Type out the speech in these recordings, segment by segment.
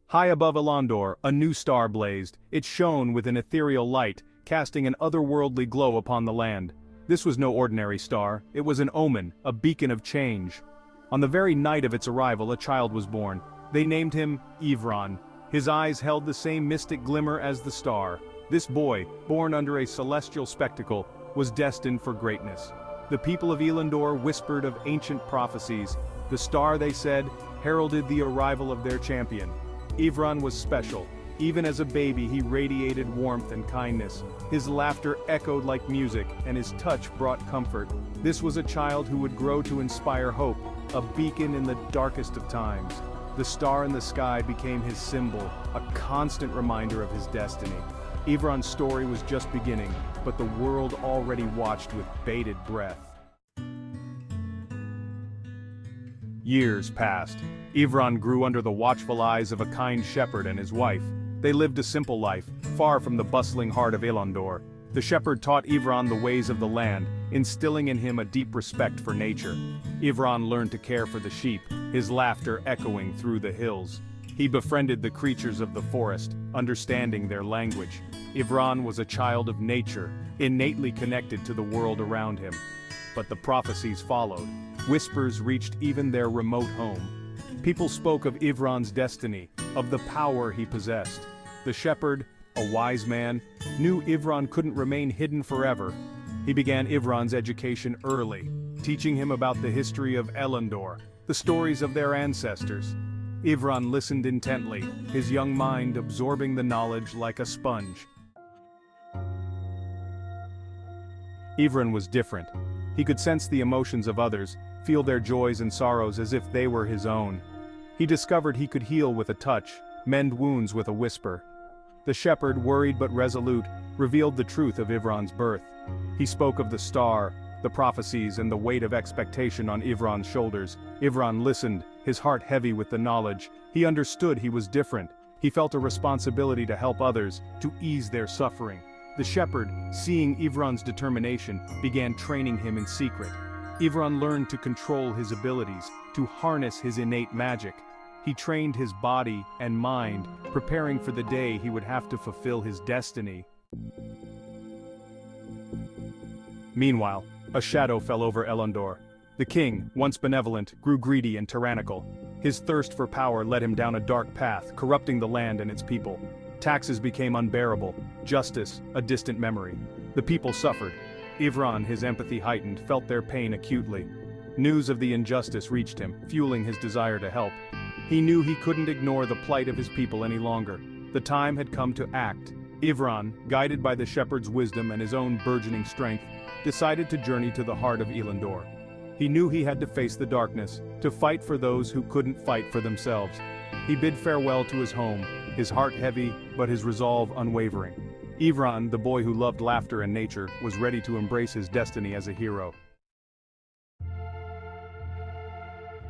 High above Elondor, a new star blazed. It shone with an ethereal light, casting an otherworldly glow upon the land. This was no ordinary star, it was an omen, a beacon of change. On the very night of its arrival, a child was born. They named him Ivran. His eyes held the same mystic glimmer as the star. This boy, born under a celestial spectacle, was destined for greatness. The people of Elondor whispered of ancient prophecies. The star, they said, heralded the arrival of their champion. Ivran was special. Even as a baby, he radiated warmth and kindness. His laughter echoed like music, and his touch brought comfort. This was a child who would grow to inspire hope, a beacon in the darkest of times. The star in the sky became his symbol, a constant reminder of his destiny. Ivran's story was just beginning, but the world already watched with bated breath. Years passed. Ivran grew under the watchful eyes of a kind shepherd and his wife. They lived a simple life, far from the bustling heart of Elondor. The shepherd taught Ivran the ways of the land, instilling in him a deep respect for nature. Ivran learned to care for the sheep, his laughter echoing through the hills. He befriended the creatures of the forest, understanding their language. Ivran was a child of nature, innately connected to the world around him. But the prophecies followed. Whispers reached even their remote home. People spoke of Ivran's destiny, of the power he possessed. The shepherd, a wise man, knew Ivran couldn't remain hidden forever. He began Ivran's education early, teaching him about the history of Elondor, the stories of their ancestors. Ivran listened intently, his young mind absorbing the knowledge like a sponge. Ivran was different. He could sense the emotions of others, feel their joys and sorrows as if they were his own. He discovered he could heal with a touch, mend wounds with a whisper. The shepherd, worried but resolute, revealed the truth of Ivran's birth. He spoke of the star, the prophecies and the weight of expectation on Ivran's shoulders. Ivran listened, his heart heavy with the knowledge. He understood he was different. He felt a responsibility to help others, to ease their suffering. The shepherd, seeing Ivran's determination, began training him in secret. Ivran learned to control his abilities, to harness his innate magic. He trained his body and mind, preparing for the day he would have to fulfill his destiny. Meanwhile, a shadow fell over Elondor. The king, once benevolent, grew greedy and tyrannical. His thirst for power led him down a dark path, corrupting the land and its people. Taxes became unbearable, justice a distant memory. The people suffered. Ivran, his empathy heightened, felt their pain acutely. News of the injustice reached him, fueling his desire to help. He knew he couldn't ignore the plight of his people any longer. The time had come to act. Ivran, guided by the shepherd's wisdom and his own burgeoning strength, decided to journey to the heart of Elondor. He knew he had to face the darkness, to fight for those who couldn't fight for themselves. He bid farewell to his home, his heart heavy, but his resolve unwavering. Ivran, the boy who loved laughter and nature, was ready to embrace his destiny as a hero.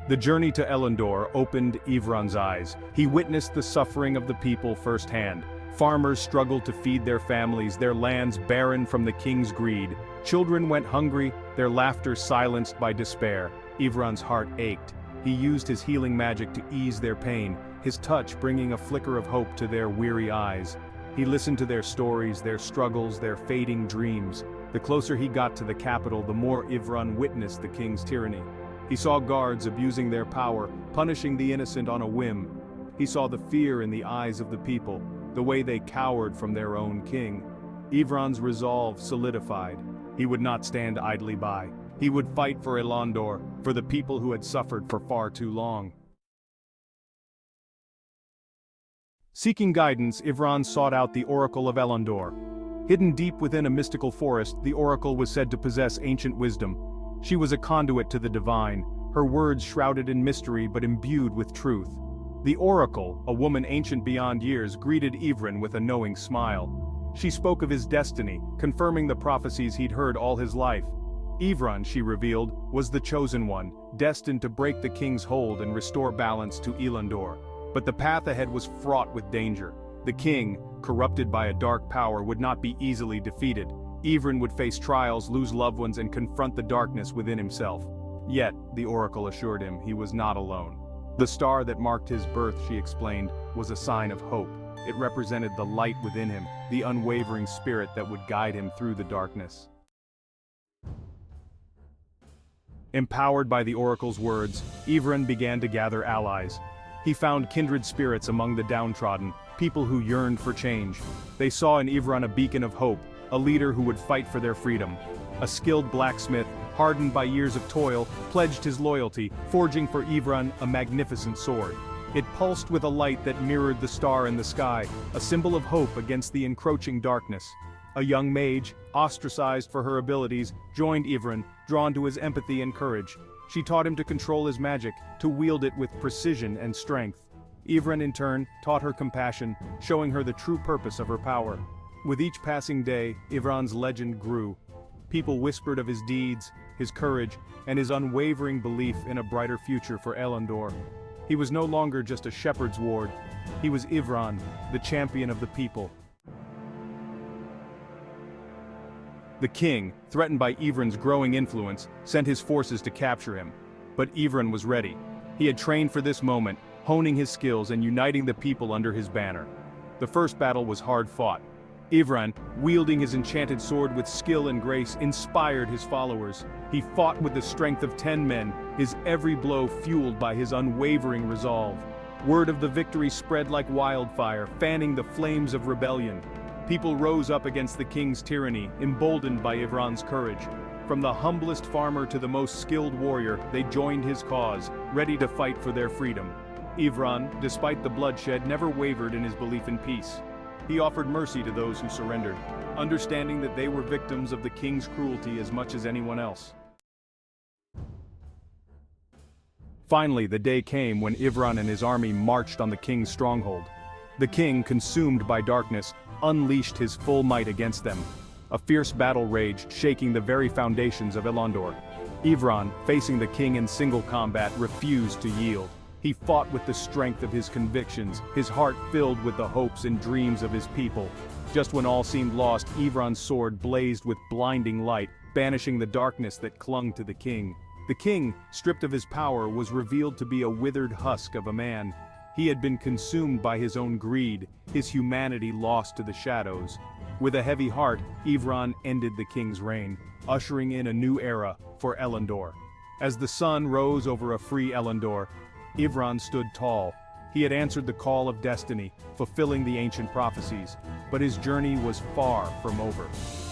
The journey to Elondor opened Ivran's eyes. He witnessed the suffering of the people firsthand. Farmers struggled to feed their families, their lands barren from the king's greed. Children went hungry, their laughter silenced by despair. Ivran's heart ached. He used his healing magic to ease their pain, his touch bringing a flicker of hope to their weary eyes. He listened to their stories, their struggles, their fading dreams. The closer he got to the capital, the more Ivran witnessed the king's tyranny. He saw guards abusing their power, punishing the innocent on a whim. He saw the fear in the eyes of the people, the way they cowered from their own king. Ivran's resolve solidified. He would not stand idly by. He would fight for Elondor, for the people who had suffered for far too long. Seeking guidance, Ivran sought out the Oracle of Elondor. Hidden deep within a mystical forest, the Oracle was said to possess ancient wisdom. She was a conduit to the divine, her words shrouded in mystery but imbued with truth. The Oracle, a woman ancient beyond years, greeted Ivren with a knowing smile. She spoke of his destiny, confirming the prophecies he'd heard all his life. Ivran, she revealed, was the chosen one, destined to break the king's hold and restore balance to Elondor. But the path ahead was fraught with danger. The king, corrupted by a dark power, would not be easily defeated. Ivren would face trials, lose loved ones, and confront the darkness within himself. Yet, the oracle assured him, he was not alone. The star that marked his birth, she explained, was a sign of hope. It represented the light within him, the unwavering spirit that would guide him through the darkness. Empowered by the oracle's words, Ivren began to gather allies. He found kindred spirits among the downtrodden, people who yearned for change. They saw in Ivran a beacon of hope, a leader who would fight for their freedom. A skilled blacksmith, hardened by years of toil, pledged his loyalty, forging for Ivran a magnificent sword. It pulsed with a light that mirrored the star in the sky, a symbol of hope against the encroaching darkness. A young mage, ostracized for her abilities, joined Ivren, drawn to his empathy and courage. She taught him to control his magic, to wield it with precision and strength. Ivren in turn taught her compassion, showing her the true purpose of her power. With each passing day, Ivran's legend grew. People whispered of his deeds, his courage, and his unwavering belief in a brighter future for Elondor. He was no longer just a shepherd's ward. He was Ivran, the champion of the people. The king, threatened by Ivren's growing influence, sent his forces to capture him. But Ivren was ready. He had trained for this moment, honing his skills and uniting the people under his banner. The first battle was hard-fought. Ivren, wielding his enchanted sword with skill and grace, inspired his followers. He fought with the strength of 10 men, his every blow fueled by his unwavering resolve. Word of the victory spread like wildfire, fanning the flames of rebellion. People rose up against the king's tyranny, emboldened by Ivran's courage. From the humblest farmer to the most skilled warrior, they joined his cause, ready to fight for their freedom. Ivran, despite the bloodshed, never wavered in his belief in peace. He offered mercy to those who surrendered, understanding that they were victims of the king's cruelty as much as anyone else. Finally, the day came when Ivran and his army marched on the king's stronghold. The king, consumed by darkness, unleashed his full might against them. A fierce battle raged, shaking the very foundations of Elondor. Ivran, facing the king in single combat, refused to yield. He fought with the strength of his convictions, his heart filled with the hopes and dreams of his people. Just when all seemed lost, Ivran's sword blazed with blinding light, banishing the darkness that clung to the king. The king, stripped of his power, was revealed to be a withered husk of a man. He had been consumed by his own greed, his humanity lost to the shadows. With a heavy heart, Ivran ended the king's reign, ushering in a new era for Elondor. As the sun rose over a free Elondor, Ivran stood tall. He had answered the call of destiny, fulfilling the ancient prophecies, but his journey was far from over.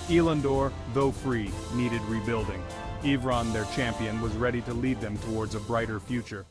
Elondor, though free, needed rebuilding. Ivran, their champion, was ready to lead them towards a brighter future.